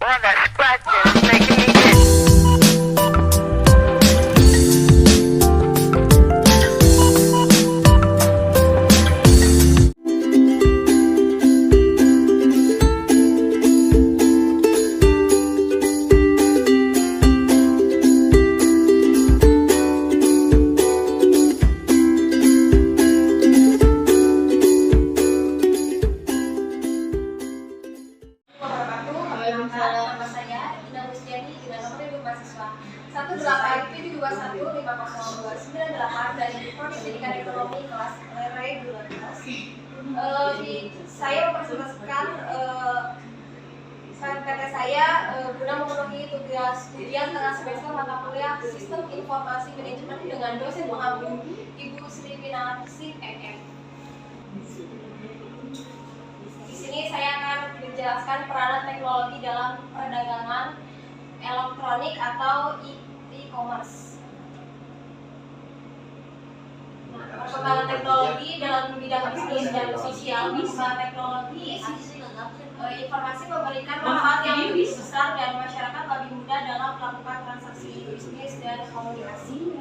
Well, that scratch is making me itch. Nama saya Ina Musdiani dengan nomor induk mahasiswa 187715029 dari Departemen Pendidikan Ekonomi kelas LRE 12. Saya mempresentasikan PT saya guna memenuhi tugas ujian tengah semester mata kuliah Sistem Informasi Manajemen dengan dosen pengampu Ibu Sri Winarsi MM. Di sini saya akan menjelaskan peranan teknologi dalam perdagangan elektronik atau e-commerce. Perkembangan teknologi dalam bidang bisnis dan sosial. Perkembangan teknologi informasi memberikan manfaat yang lebih besar dan masyarakat lebih mudah dalam melakukan transaksi bisnis dan komunikasi.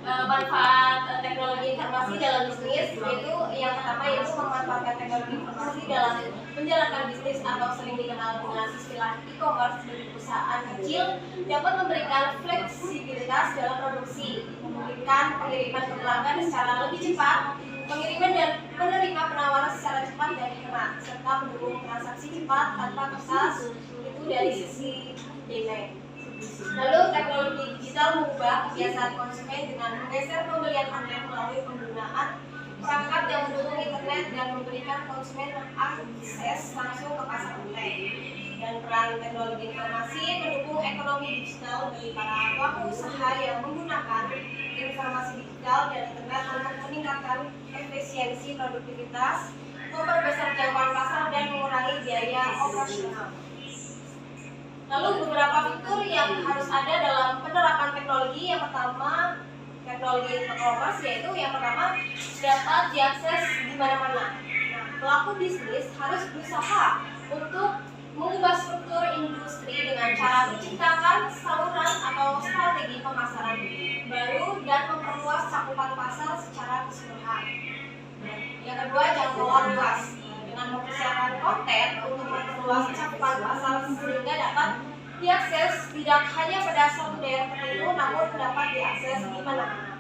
Manfaat teknologi informasi dalam bisnis yaitu yang pertama yaitu memanfaatkan teknologi informasi dalam menjalankan bisnis atau sering dikenal dengan istilah e-commerce bagi perusahaan kecil dapat memberikan fleksibilitas dalam produksi, memungkinkan pengiriman ke pelanggan secara lebih cepat, pengiriman dan menerima penawaran secara cepat dan hemat, serta mendukung transaksi cepat tanpa kertas itu dari sisi demand. Lalu teknologi digital mengubah kebiasaan konsumen dengan menggeser pembelian online melalui penggunaan perangkat yang mendukung internet dan memberikan konsumen akses langsung ke pasar online. Dan peran teknologi informasi mendukung ekonomi digital bagi para pelaku usaha yang menggunakan informasi digital dan internet untuk meningkatkan efisiensi produktivitas, memperbesar jangkauan pasar dan mengurangi biaya operasional. Lalu beberapa fitur yang harus ada dalam penerapan teknologi. Yang pertama, teknologi e-commerce, yaitu yang pertama dapat diakses di mana-mana. Nah, pelaku bisnis harus berusaha untuk mengubah struktur industri dengan cara menciptakan saluran atau strategi pemasaran baru dan memperluas cakupan pasar secara keseluruhan. Yang kedua, jangkauan luas. Dengan mempersiapkan konten untuk memperluas cakupan pasar sehingga dapat diakses tidak hanya pada satu daerah tertentu namun dapat diakses di mana-mana.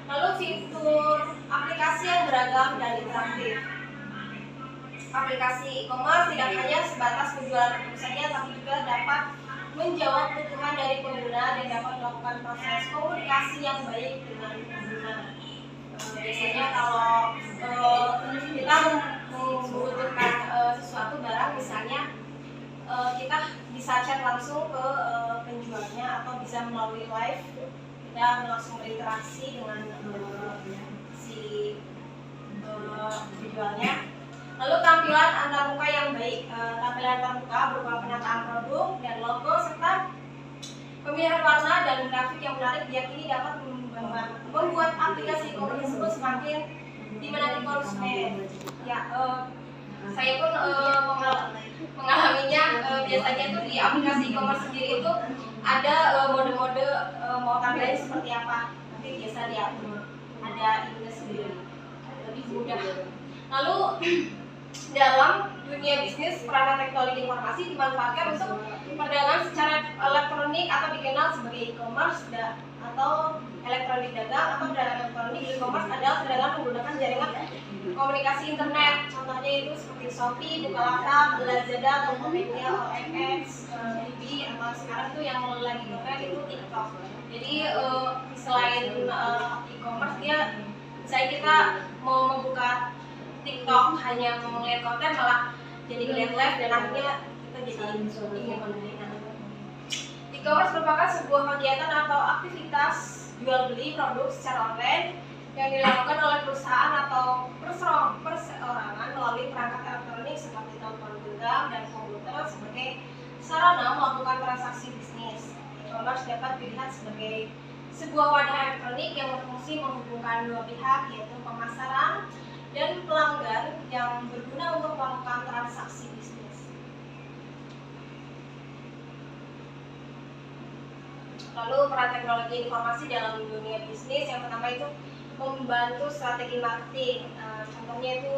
Lalu fitur aplikasi yang beragam dan interaktif. Aplikasi e-commerce tidak hanya sebatas penjualan produk saja tapi juga dapat menjawab kebutuhan dari pengguna dan dapat melakukan proses komunikasi yang baik dengan pengguna. Biasanya kalau kita membutuhkan sesuatu barang, misalnya kita bisa chat langsung ke penjualnya atau bisa melalui live kita langsung berinteraksi dengan si penjualnya. Lalu tampilan antarmuka yang baik. Tampilan antarmuka berupa penataan produk dan logo serta pemilihan warna dan grafik yang menarik diyakini dapat membuat aplikasi e-commerce tersebut semakin diminati konsumen. Ya, saya pun mengalaminya. Biasanya tuh di aplikasi e-commerce sendiri itu ada mode-mode mau tampilannya seperti apa. Nanti biasa diatur. Ada ininya sendiri. Lebih mudah. Lalu dalam dunia bisnis, peranan teknologi informasi dimanfaatkan untuk perdagangan secara elektronik atau dikenal sebagai e-commerce atau elektronik dagang atau perdagangan elektronik. E-commerce adalah perdagangan menggunakan jaringan komunikasi internet. Contohnya itu seperti Shopee, Bukalapak, Lazada, Tokopedia, OLX, Libby, atau sekarang tuh yang lagi ngetren itu TikTok. Jadi selain e-commerce, dia misalnya kita mau membuka TikTok hanya melihat konten malah jadi ngeliat live dan akhirnya kita jadi ingin membeli. E-commerce merupakan sebuah kegiatan atau aktivitas jual beli produk secara online yang dilakukan oleh perusahaan atau perseorangan melalui perangkat elektronik seperti telepon genggam dan komputer sebagai sarana melakukan transaksi bisnis. E-commerce dapat dilihat sebagai sebuah wadah elektronik yang berfungsi menghubungkan dua pihak, yaitu pemasaran dan pelanggan yang berguna untuk melakukan transaksi bisnis. Lalu peran teknologi informasi dalam dunia bisnis yang pertama itu membantu strategi marketing. Contohnya itu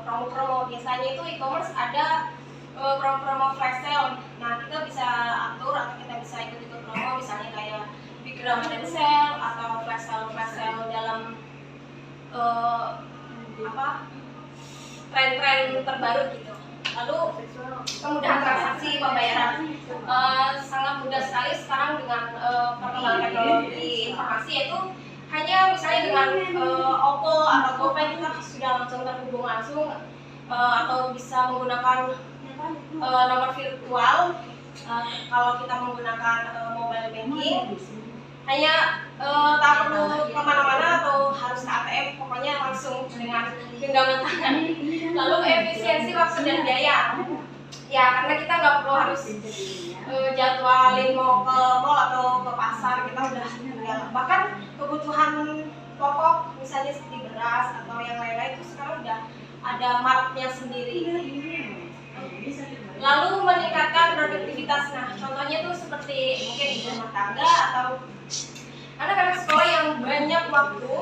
promo-promo. Biasanya itu e-commerce ada promo-promo flash sale. Nah, kita bisa atur atau kita bisa ikut-ikut promo, misalnya kayak Big Ramadan Sale atau flash sale dalam tren-tren terbaru gitu. Lalu kemudahan transaksi pembayaran, sangat mudah sekali sekarang dengan perkembangan teknologi informasi, yaitu hanya misalnya dengan Oppo atau GoPay kita sudah langsung terhubung langsung, atau bisa menggunakan nomor virtual. Kalau kita menggunakan mobile banking, hanya tak perlu kemana-mana atau harus ke ATM, pokoknya langsung dengan genggaman tangan. Lalu efisiensi waktu dan biaya, ya karena kita nggak perlu harus jadwalin mau ke mall atau ke pasar, kita udah tinggal. Bahkan kebutuhan pokok misalnya seperti beras atau yang lain-lain itu sekarang udah ada marknya sendiri. Lalu meningkatkan produktivitas. Nah, contohnya tuh seperti mungkin ibu rumah tangga atau anak-anak sekolah yang banyak waktu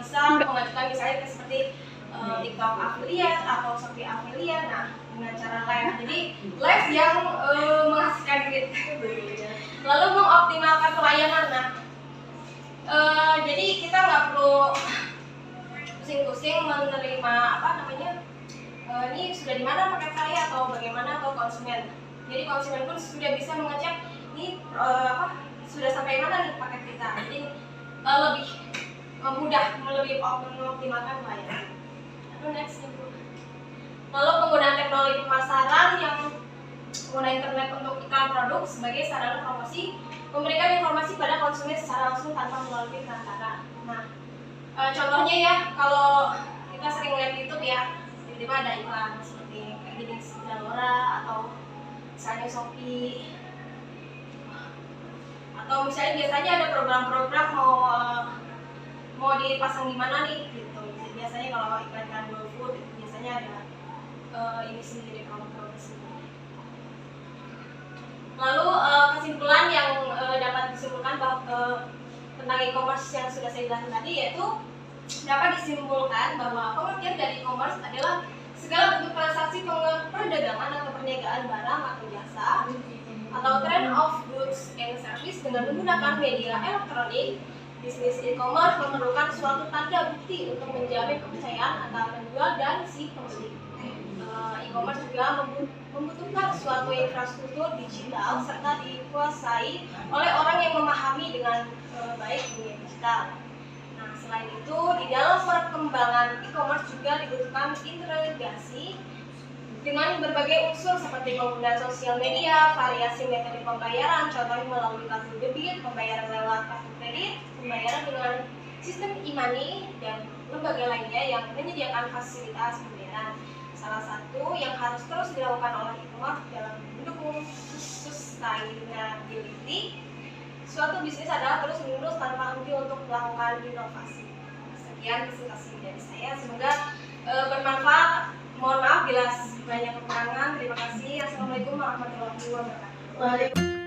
bisa mengajukan misalnya seperti TikTok affiliate atau Shopee affiliate. Nah, dengan cara live, jadi live yang menghasilkan duit. Lalu mengoptimalkan pelayanan. Nah, jadi kita nggak perlu pusing-pusing menerima ini sudah di mana paket saya atau bagaimana, atau konsumen. Jadi konsumen pun sudah bisa mengecek ini sudah sampai mana nih paket kita. Jadi lebih mudah, lebih mengoptimalkan pelayanan. Lalu next ibu. Lalu penggunaan teknologi pemasaran yang menggunakan internet untuk iklan produk sebagai sarana promosi, memberikan informasi pada konsumen secara langsung tanpa melalui perantara. Nah, contohnya ya, kalau kita sering lihat YouTube ya, tiba-tiba ada iklan seperti kayak gini, Zalora atau misalnya Shopee, atau misalnya biasanya ada program-program mau dipasang di mana nih gitu. Jadi biasanya kalau iklan GoFood itu biasanya ada ini sendiri, program sendiri. Lalu kesimpulan yang dapat disimpulkan bahwa tentang e-commerce yang sudah saya jelaskan tadi, yaitu dapat disimpulkan bahwa pengertian dari e-commerce adalah segala bentuk transaksi perdagangan atau perniagaan barang atau jasa atau trend of goods and service dengan menggunakan media elektronik. Bisnis e-commerce memerlukan suatu tanda bukti untuk menjamin kepercayaan antara penjual dan si pembeli. E-commerce juga membutuhkan suatu infrastruktur digital serta dikuasai oleh orang yang memahami dengan baik dunia digital. Nah, selain itu, di dalam perkembangan e-commerce juga dibutuhkan integrasi dengan berbagai unsur seperti penggunaan sosial media, variasi metode pembayaran, contohnya melalui kartu debit, pembayaran lewat kartu kredit, pembayaran dengan sistem e-money, dan lembaga lainnya yang menyediakan fasilitas pembayaran. Salah satu yang harus terus dilakukan oleh e-commerce dalam mendukung sustainability suatu bisnis adalah terus-menerus tanpa henti untuk melakukan inovasi. Sekian presentasi dari saya, semoga bermanfaat. Mohon maaf bila banyak kekurangan. Terima kasih. Assalamualaikum warahmatullahi wabarakatuh.